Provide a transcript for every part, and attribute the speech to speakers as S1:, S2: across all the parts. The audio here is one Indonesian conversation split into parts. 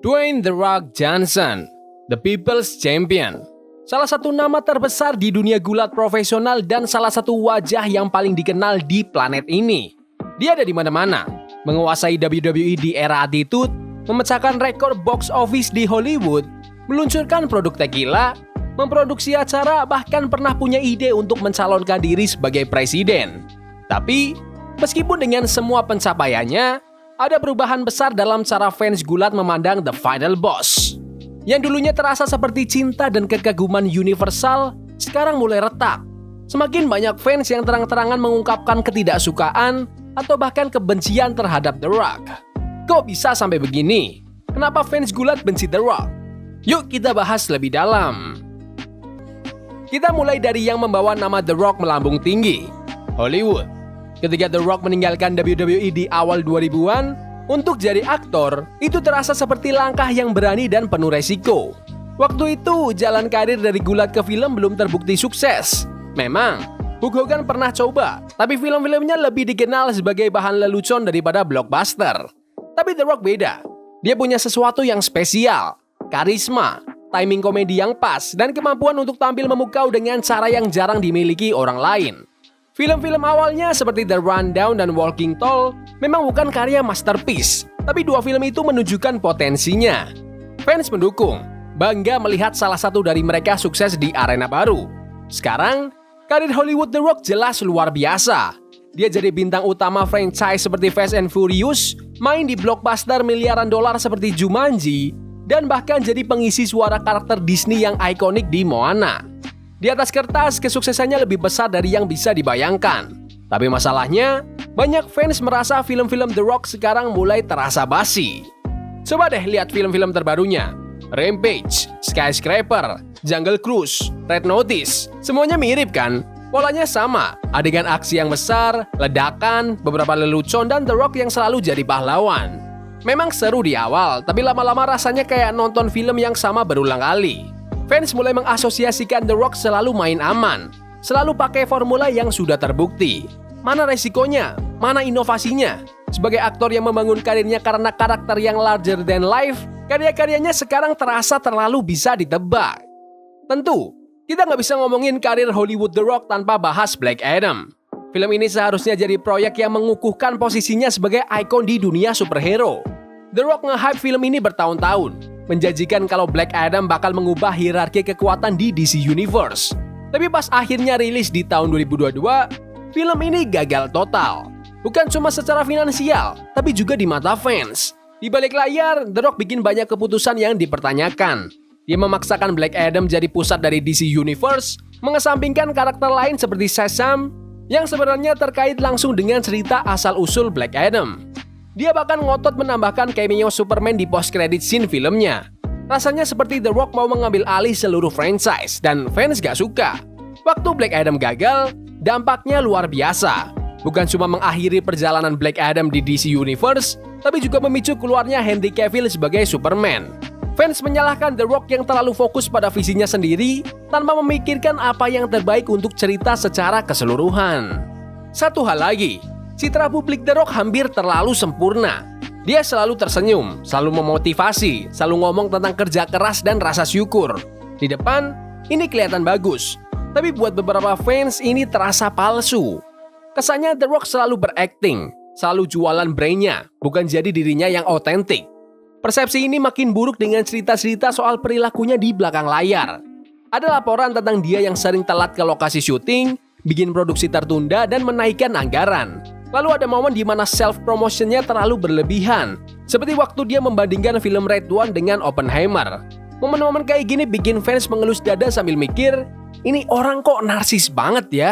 S1: Dwayne The Rock Johnson, The People's Champion. Salah satu nama terbesar di dunia gulat profesional dan salah satu wajah yang paling dikenal di planet ini. Dia ada di mana-mana, menguasai WWE di era Attitude, memecahkan rekor box office di Hollywood, meluncurkan produk tequila, memproduksi acara, bahkan pernah punya ide untuk mencalonkan diri sebagai presiden. Tapi, meskipun dengan semua pencapaiannya, ada perubahan besar dalam cara fans gulat memandang The Final Boss. Yang dulunya terasa seperti cinta dan kekaguman universal, sekarang mulai retak. Semakin banyak fans yang terang-terangan mengungkapkan ketidaksukaan atau bahkan kebencian terhadap The Rock. Kok bisa sampai begini? Kenapa fans gulat benci The Rock? Yuk kita bahas lebih dalam. Kita mulai dari yang membawa nama The Rock melambung tinggi, Hollywood. Ketika The Rock meninggalkan WWE di awal 2000-an, untuk jadi aktor, itu terasa seperti langkah yang berani dan penuh resiko. Waktu itu, jalan karir dari gulat ke film belum terbukti sukses. Memang, Hulk Hogan pernah coba, tapi film-filmnya lebih dikenal sebagai bahan lelucon daripada blockbuster. Tapi The Rock beda. Dia punya sesuatu yang spesial, karisma, timing komedi yang pas, dan kemampuan untuk tampil memukau dengan cara yang jarang dimiliki orang lain. Film-film awalnya seperti The Rundown dan Walking Tall memang bukan karya masterpiece, tapi dua film itu menunjukkan potensinya. Fans mendukung, bangga melihat salah satu dari mereka sukses di arena baru. Sekarang, karir Hollywood The Rock jelas luar biasa. Dia jadi bintang utama franchise seperti Fast and Furious, main di blockbuster miliaran dolar seperti Jumanji, dan bahkan jadi pengisi suara karakter Disney yang ikonik di Moana. Di atas kertas, kesuksesannya lebih besar dari yang bisa dibayangkan. Tapi masalahnya, banyak fans merasa film-film The Rock sekarang mulai terasa basi. Coba deh lihat film-film terbarunya. Rampage, Skyscraper, Jungle Cruise, Red Notice. Semuanya mirip kan? Polanya sama, adegan aksi yang besar, ledakan, beberapa lelucon, dan The Rock yang selalu jadi pahlawan. Memang seru di awal, tapi lama-lama rasanya kayak nonton film yang sama berulang kali. Fans mulai mengasosiasikan The Rock selalu main aman, selalu pakai formula yang sudah terbukti. Mana resikonya? Mana inovasinya? Sebagai aktor yang membangun karirnya karena karakter yang larger than life, karya-karyanya sekarang terasa terlalu bisa ditebak. Tentu, kita nggak bisa ngomongin karir Hollywood The Rock tanpa bahas Black Adam. Film ini seharusnya jadi proyek yang mengukuhkan posisinya sebagai ikon di dunia superhero. The Rock nge-hype film ini bertahun-tahun, menjanjikan kalau Black Adam bakal mengubah hierarki kekuatan di DC Universe. Tapi pas akhirnya rilis di tahun 2022, film ini gagal total. Bukan cuma secara finansial, tapi juga di mata fans. Di balik layar, The Rock bikin banyak keputusan yang dipertanyakan. Dia memaksakan Black Adam jadi pusat dari DC Universe, mengesampingkan karakter lain seperti Shazam, yang sebenarnya terkait langsung dengan cerita asal-usul Black Adam. Dia bahkan ngotot menambahkan cameo Superman di post-credit scene filmnya. Rasanya seperti The Rock mau mengambil alih seluruh franchise, dan fans gak suka. Waktu Black Adam gagal, dampaknya luar biasa. Bukan cuma mengakhiri perjalanan Black Adam di DC Universe, tapi juga memicu keluarnya Henry Cavill sebagai Superman. Fans menyalahkan The Rock yang terlalu fokus pada visinya sendiri, tanpa memikirkan apa yang terbaik untuk cerita secara keseluruhan. Satu hal lagi, citra publik The Rock hampir terlalu sempurna. Dia selalu tersenyum, selalu memotivasi, selalu ngomong tentang kerja keras dan rasa syukur. Di depan, ini kelihatan bagus. Tapi buat beberapa fans, ini terasa palsu. Kesannya The Rock selalu berakting, selalu jualan brandnya, bukan jadi dirinya yang otentik. Persepsi ini makin buruk dengan cerita-cerita soal perilakunya di belakang layar. Ada laporan tentang dia yang sering telat ke lokasi syuting, bikin produksi tertunda, dan menaikkan anggaran. Lalu ada momen di mana self-promotionnya terlalu berlebihan, seperti waktu dia membandingkan film Red One dengan Oppenheimer. Momen-momen kayak gini bikin fans mengelus dada sambil mikir, ini orang kok narsis banget ya?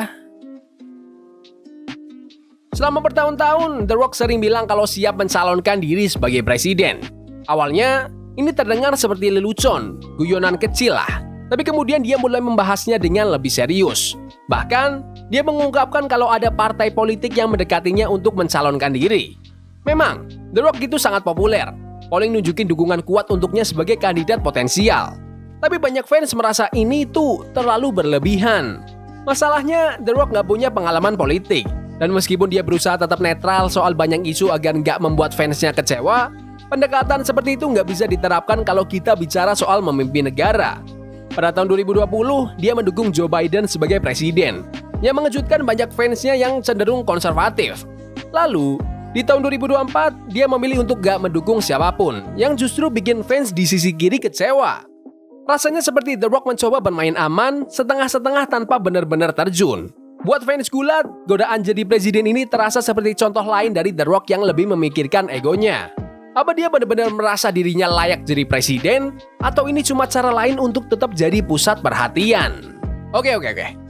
S1: Selama bertahun-tahun, The Rock sering bilang kalau siap mencalonkan diri sebagai presiden. Awalnya, ini terdengar seperti lelucon, guyonan kecil lah. Tapi kemudian dia mulai membahasnya dengan lebih serius. Bahkan, dia mengungkapkan kalau ada partai politik yang mendekatinya untuk mencalonkan diri. Memang, The Rock itu sangat populer. Polling nunjukin dukungan kuat untuknya sebagai kandidat potensial. Tapi banyak fans merasa ini tuh terlalu berlebihan. Masalahnya, The Rock nggak punya pengalaman politik. Dan meskipun dia berusaha tetap netral soal banyak isu agar nggak membuat fansnya kecewa, Pendekatan seperti itu nggak bisa diterapkan kalau kita bicara soal memimpin negara. Pada tahun 2020, dia mendukung Joe Biden sebagai presiden, yang mengejutkan banyak fansnya yang cenderung konservatif. Lalu, di tahun 2024, dia memilih untuk gak mendukung siapapun, yang justru bikin fans di sisi kiri kecewa. Rasanya seperti The Rock mencoba bermain aman, setengah-setengah tanpa benar-benar terjun. Buat fans gulat, godaan jadi presiden ini terasa seperti contoh lain dari The Rock yang lebih memikirkan egonya. Apa dia benar-benar merasa dirinya layak jadi presiden? Atau ini cuma cara lain untuk tetap jadi pusat perhatian? Oke.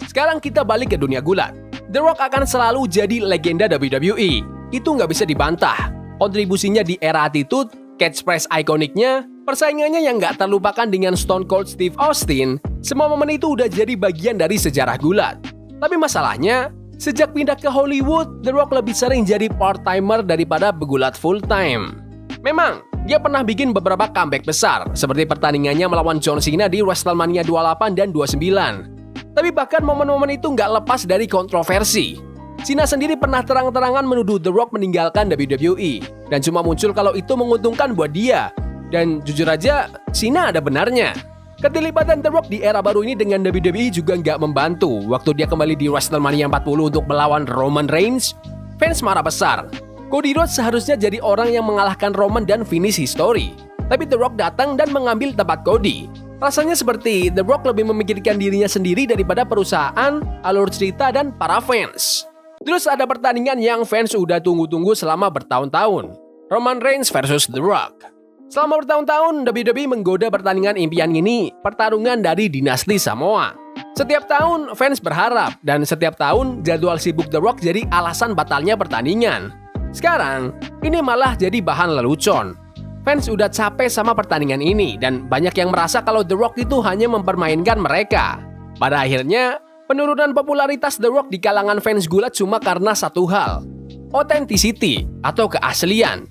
S1: Sekarang kita balik ke dunia gulat. The Rock akan selalu jadi legenda WWE. Itu nggak bisa dibantah. Kontribusinya di era Attitude, catchphrase ikoniknya, persaingannya yang nggak terlupakan dengan Stone Cold Steve Austin, semua momen itu udah jadi bagian dari sejarah gulat. Tapi masalahnya, sejak pindah ke Hollywood, The Rock lebih sering jadi part-timer daripada pegulat full-time. Memang, dia pernah bikin beberapa comeback besar, seperti pertandingannya melawan John Cena di WrestleMania 28 dan 29. Tapi bahkan momen-momen itu nggak lepas dari kontroversi. Cena sendiri pernah terang-terangan menuduh The Rock meninggalkan WWE, dan cuma muncul kalau itu menguntungkan buat dia. Dan jujur aja, Cena ada benarnya. Keterlibatan The Rock di era baru ini dengan WWE juga nggak membantu. Waktu dia kembali di WrestleMania 40 untuk melawan Roman Reigns, fans marah besar. Cody Rhodes seharusnya jadi orang yang mengalahkan Roman dan finish history. Tapi The Rock datang dan mengambil tempat Cody. Rasanya seperti The Rock lebih memikirkan dirinya sendiri daripada perusahaan, alur cerita, dan para fans. Terus ada pertandingan yang fans udah tunggu-tunggu selama bertahun-tahun. Roman Reigns versus The Rock. Selama bertahun-tahun, WWE menggoda pertandingan impian ini, pertarungan dari dinasti Samoa. Setiap tahun, fans berharap, dan setiap tahun, jadwal sibuk The Rock jadi alasan batalnya pertandingan. Sekarang, ini malah jadi bahan lelucon. Fans udah capek sama pertandingan ini, dan banyak yang merasa kalau The Rock itu hanya mempermainkan mereka. Pada akhirnya, penurunan popularitas The Rock di kalangan fans gulat cuma karena satu hal, authenticity atau keaslian.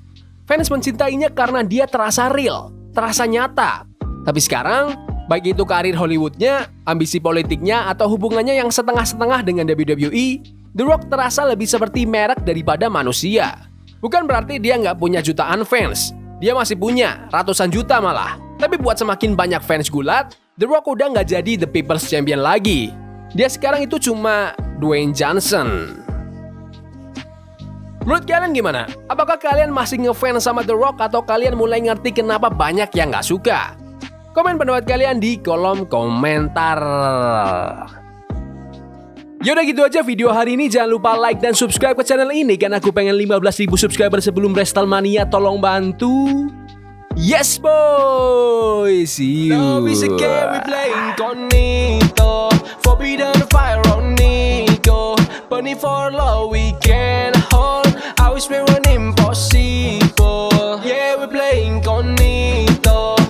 S1: Fans mencintainya karena dia terasa real, terasa nyata. Tapi sekarang, baik itu karir Hollywoodnya, ambisi politiknya, atau hubungannya yang setengah-setengah dengan WWE, The Rock terasa lebih seperti merek daripada manusia. Bukan berarti dia nggak punya jutaan fans. Dia masih punya, ratusan juta malah. Tapi buat semakin banyak fans gulat, The Rock udah nggak jadi The People's Champion lagi. Dia sekarang itu cuma Dwayne Johnson. Menurut kalian gimana? Apakah kalian masih ngefans sama The Rock atau kalian mulai ngerti kenapa banyak yang nggak suka? Komen pendapat kalian di kolom komentar. Yaudah gitu aja video hari ini. Jangan lupa like dan subscribe ke channel ini, karena aku pengen 15.000 subscriber sebelum WrestleMania. Tolong bantu. Yes boy. See you. Love is a game we play incognito. Forbidden fire on Nico. Burning for love we can hold. I wish we were impossible.